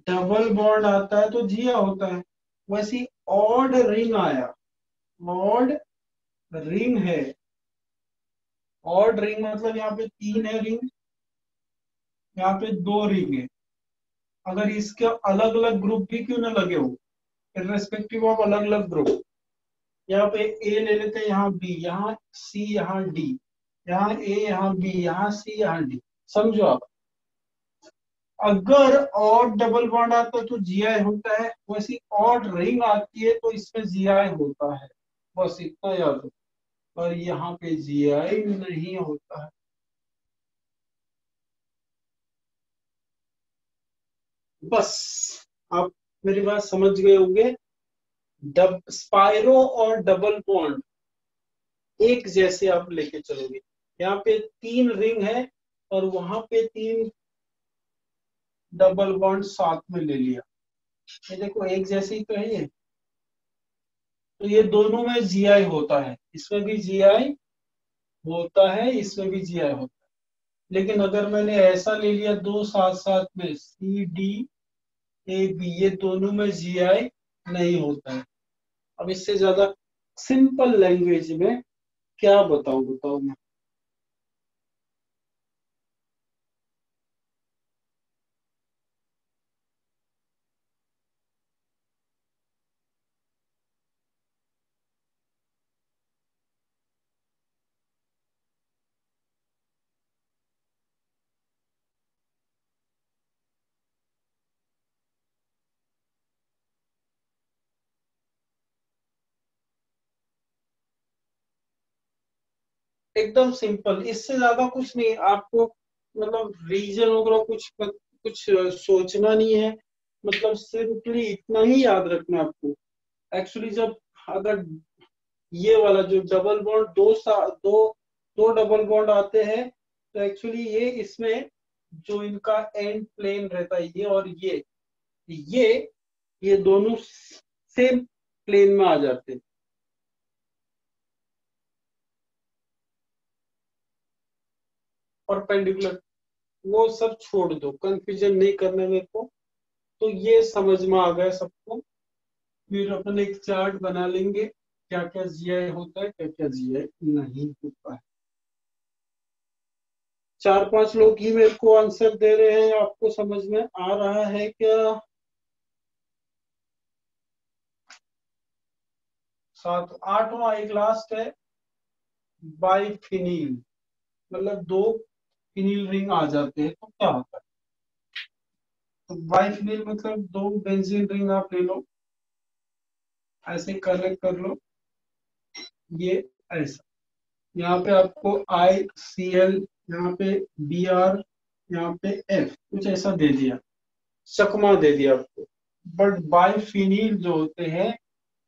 Double bond आता है तो जिया होता है। वैसे ऑड रिंग आया, ऑड रिंग है, ऑड रिंग मतलब यहाँ पे 3 है रिंग, यहाँ पे 2 रिंग है। अगर इसके अलग अलग ग्रुप भी क्यों ना लगे हो, इर्रेस्पेक्टिव ऑफ अलग अलग ग्रुप, यहाँ पे ए ले लेते हैं, यहाँ बी, यहाँ सी, यहाँ डी, यहाँ ए, यहाँ बी, यहाँ सी, यहाँ डी। समझो आप, अगर ऑड डबल बॉन्ड आता है तो जीआई होता है, वैसे ऑड रिंग आती है तो इसमें जीआई होता है, बस इतना याद रखो। पर यहाँ पे जीआई नहीं होता है। बस आप मेरी बात समझ गए होंगे। स्पाइरो और डबल बॉन्ड एक जैसे आप लेके चलोगे। यहाँ पे 3 रिंग है और वहां पे 3 डबल बॉन्ड साथ में ले लिया, ये देखो एक जैसे ही तो है ये। तो ये दोनों में जीआई होता है, इसमें भी जीआई होता है, इसमें भी जीआई होता है। लेकिन अगर मैंने ऐसा ले लिया दो साथ साथ में, सी डी ए बी, ये दोनों में जीआई नहीं होता है। अब इससे ज्यादा सिंपल लैंग्वेज में क्या बताऊं, बताओ मैं। एकदम सिंपल, इससे ज्यादा कुछ नहीं आपको, मतलब रीजन वगैरह कुछ सोचना नहीं है। मतलब सिंपली इतना ही याद रखना है आपको। एक्चुअली जब, अगर ये वाला जो डबल बॉन्ड, दो डबल बॉन्ड आते हैं, तो एक्चुअली ये इसमें जो इनका एंड प्लेन रहता है, ये और ये ये दोनों सेम प्लेन में आ जाते हैं। परपेंडिकुलर, वो सब छोड़ दो, कंफ्यूजन नहीं करना मेरे को। तो ये समझ में आ गया सबको। फिर अपन एक चार्ट बना लेंगे, क्या क्या जीआई होता है, क्या क्या जीआई नहीं होता है। 4-5 लोग ही मेरे को आंसर दे रहे हैं, आपको समझ में आ रहा है क्या? सात, आठवां एक लास्ट है, बाइफिनील। मतलब 2 फिनील रिंग आ जाते हैं तो क्या होता है? तो बाइफिनील मतलब 2 बेंजीन रिंग आप ले लो, ऐसे कनेक्ट कर लो, ये ऐसा। यहाँ पे आपको आई सी एल, यहाँ पे बी आर, यहाँ पे एफ, कुछ ऐसा दे दिया, चकमा दे दिया आपको। बट बाइफिनील जो होते हैं,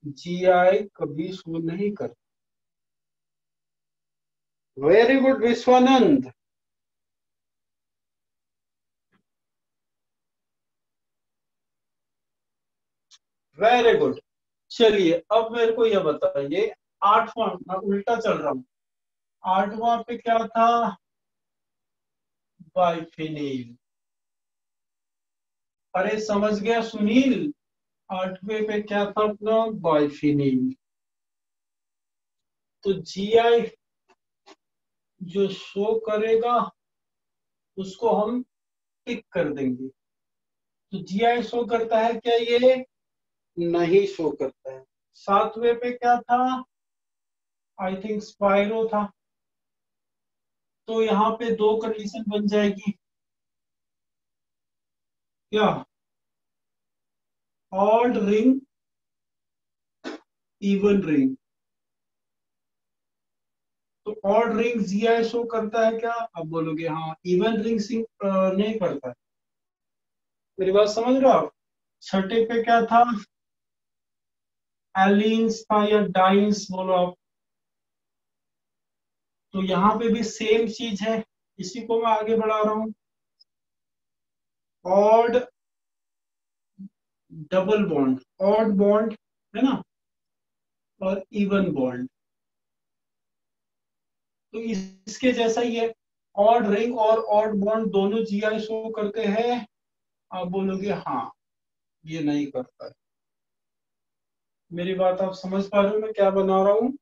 जीआई कभी शो नहीं करते। Very good Vishwanand. Very good. चलिए अब मेरे को यह बताइए, आठवां, मैं उल्टा चल रहा हूँ, आठवां पे क्या था? बाइफिनील। अरे समझ गया सुनील, आठवें पे क्या था अपना? बाइफिनील। तो जीआई जो शो करेगा उसको हम टिक कर देंगे। तो जीआई शो करता है क्या ये? नहीं शो करता है। सातवें पे क्या था? आई थिंक स्पाइरो था। तो यहाँ पे 2 कंडीशन बन जाएगी, क्या? Odd ring, even ring. तो ऑड रिंग जीआई शो करता है क्या? अब बोलोगे हाँ, इवन रिंग नहीं करता है। मेरी बात समझ रहे हो आप? छठे पे क्या था? एलिन्स था या डाइन्स बोलो आप। तो यहाँ पे भी सेम चीज है, इसी को मैं आगे बढ़ा रहा हूँ। Odd double bond, odd bond है ना, और इवन बॉन्ड, तो इसके जैसा ही है। ऑड रिंग और ऑड बॉन्ड दोनों जीआई शो करते हैं। आप बोलोगे हाँ, ये नहीं करता है। मेरी बात आप समझ पा रहे हो मैं क्या बना रहा हूँ?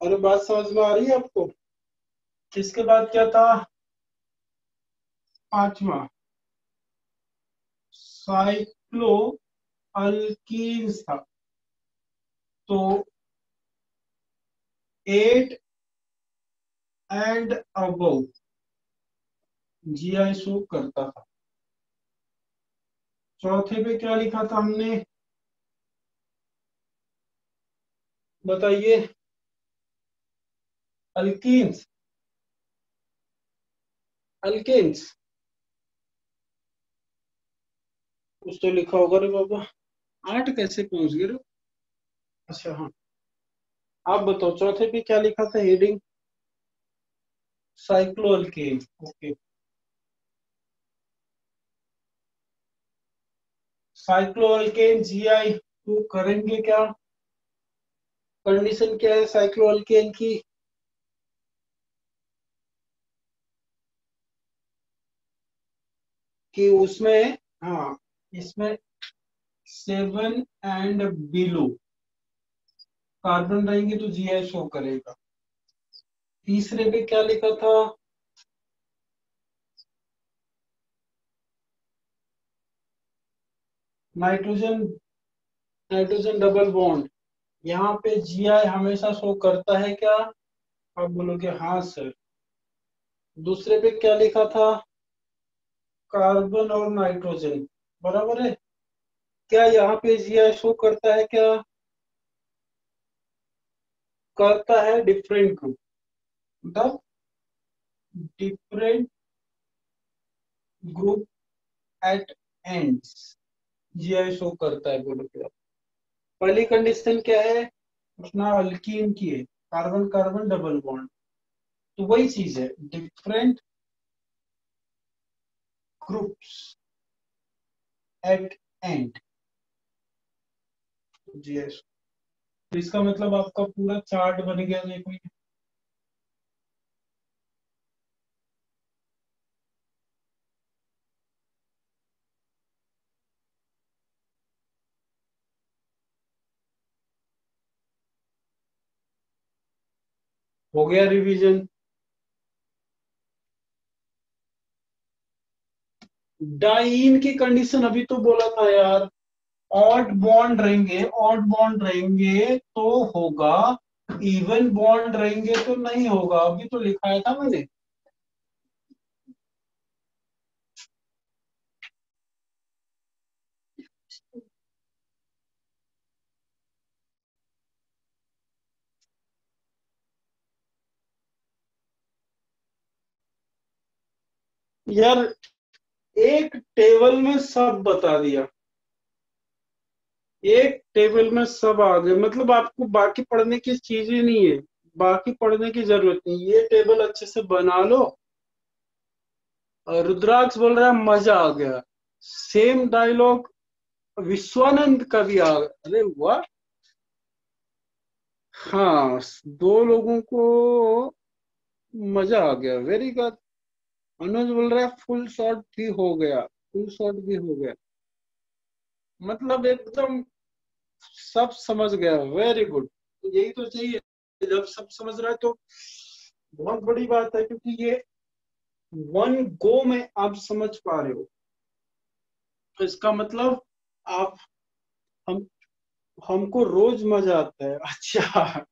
अरे बात समझ में आ रही है आपको? इसके बाद क्या था? पांचवा, साइक्लो अल्कीन्स था। तो 8 एंड अबव जीआई शो करता था। चौथे पे क्या लिखा था हमने, बताइए? अल्कीन्स, अल्केन्स कुछ तो लिखा होगा रे बाबा। 8 कैसे पहुंच गए रे? अच्छा हाँ, आप बताओ चौथे पे क्या लिखा था heading? Cyclo alkane. Okay, cyclo alkane GI too करेंगे क्या? कंडीशन क्या है साइक्लो अल्केन की? कि उसमें, हाँ, इसमें 7 एंड बिलो कार्बन रहेंगे तो जीआई शो करेगा। तीसरे पे क्या लिखा था? Nitrogen, nitrogen double bond. यहाँ पे जीआई हमेशा शो करता है क्या? आप बोलोगे हाँ सर। दूसरे पे क्या लिखा था? कार्बन और नाइट्रोजन, बराबर है। क्या यहाँ पे जीआई शो करता है क्या? करता है डिफरेंट ग्रुप, मतलब different group at ends GI show करता है, बोलो क्या? पहली कंडीशन क्या है? अपना अल्कीन की है, कार्बन कार्बन डबल बॉन्ड। तो वही चीज है, different groups eight and GS. तो इसका मतलब आपका पूरा चार्ट बन गया, देखो। हो गया रिवीजन। डाइन की कंडीशन अभी तो बोला था यार, ऑड बॉन्ड रहेंगे, ऑड बॉन्ड रहेंगे तो होगा, इवन बॉन्ड रहेंगे तो नहीं होगा, अभी तो लिखाया था मैंने। यार एक टेबल में सब बता दिया, एक टेबल में सब आ गए, मतलब आपको बाकी पढ़ने की चीज ही नहीं है, बाकी पढ़ने की जरूरत नहीं, ये टेबल अच्छे से बना लो। और रुद्राक्ष बोल रहा है मजा आ गया, सेम डायलॉग विश्वानंद का भी आ गया, अरे वाह। हाँ, दो लोगों को मजा आ गया, वेरी गुड। अनुज बोल रहा है फुल शॉट भी हो गया, फुल शॉट भी हो गया, मतलब एकदम सब समझ गया, वेरी गुड। तो यही तो चाहिए, जब सब समझ रहा है तो बहुत बड़ी बात है, क्योंकि ये वन गो में आप समझ पा रहे हो, तो इसका मतलब आप, हम हमको रोज मजा आता है। अच्छा,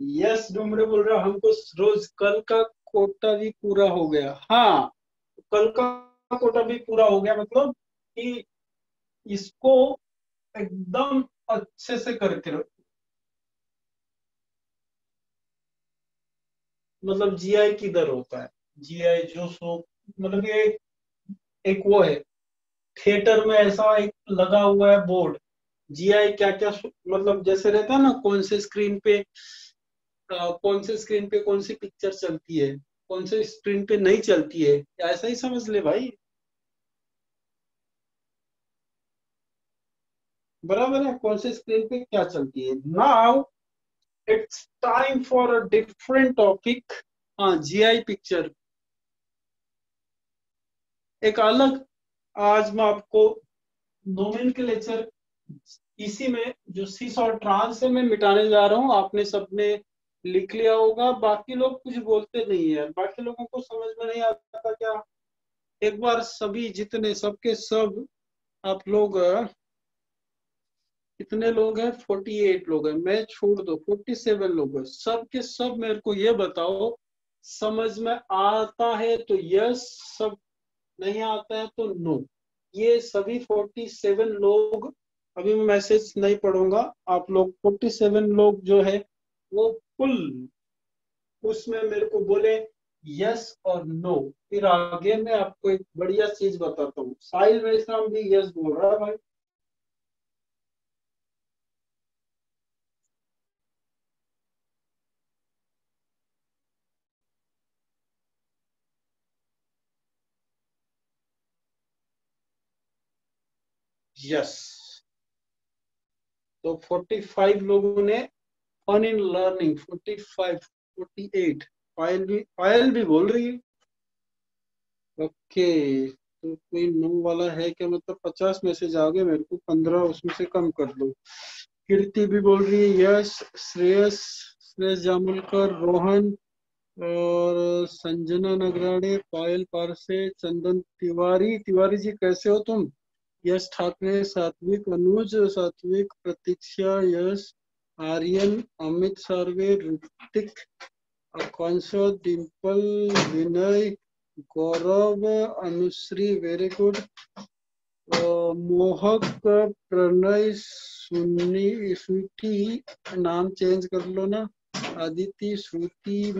यस डुमरे बोल रहा है हमको रोज, कल का कोटा भी पूरा हो गया। हाँ, कल का कोटा भी पूरा हो गया, मतलब कि इसको एकदम अच्छे से करके रखो। मतलब जीआई किधर होता है? जीआई जो सो, मतलब ये एक वो है, थिएटर में ऐसा एक लगा हुआ है बोर्ड, जीआई क्या क्या मतलब जैसे रहता है ना, कौन से स्क्रीन पे कौन सी पिक्चर चलती है, कौन से स्क्रीन पे नहीं चलती है, ऐसा ही समझ ले भाई। बराबर है, कौन से स्क्रीन पे क्या चलती है। Now it's time for a different topic. हाँ, जीआई पिक्चर एक अलग आज मैं आपको नोमेनक्लेचर इसी में जो सिस और ट्रांस है मैं मिटाने जा रहा हूँ। आपने सबने लिख लिया होगा। बाकी लोग कुछ बोलते नहीं है, बाकी लोगों को समझ में नहीं आता क्या? एक बार सभी जितने सबके सब आप लोग कितने लोग हैं? 48 लोग हैं। मैं छोड़ दो 47 लोग हैं। सब के सब मेरे को ये बताओ, समझ में आता है तो यस, सब नहीं आता है तो नो। ये सभी 47 लोग, अभी मैं मैसेज नहीं पढ़ूंगा, आप लोग 47 लोग जो है वो फुल उसमें मेरे को बोले यस और नो। फिर आगे मैं आपको एक बढ़िया चीज बताता हूँ। साहिल मेश्राम भी यस बोल रहा है भाई। यस, तो 45 लोगों ने फन इन लर्निंग, 45 48। पायल भी बोल रही है। ओके, तो कोई नो वाला है क्या? मतलब 50 मैसेज आ गए मेरे को, 15 उसमें से कम कर दो। कीर्ति भी बोल रही है यस। श्रेयस, श्रेयस जामुलकर, रोहन और संजना नगराड़े, पायल पारसे, चंदन तिवारी। तिवारी जी कैसे हो तुम? यश ठाकरे, सात्विक अनुज, सात्विक प्रतीक्षा, यश आर्यन, अमित सार्वे, ऋतिक, आकांक्षा, डिम्पल, विनय, गौरव, अनुश्री वेरी गुड, मोहक, प्रणय, सुन्नी, स्वीटी नाम चेंज कर लो ना, आदिति, श्रुति,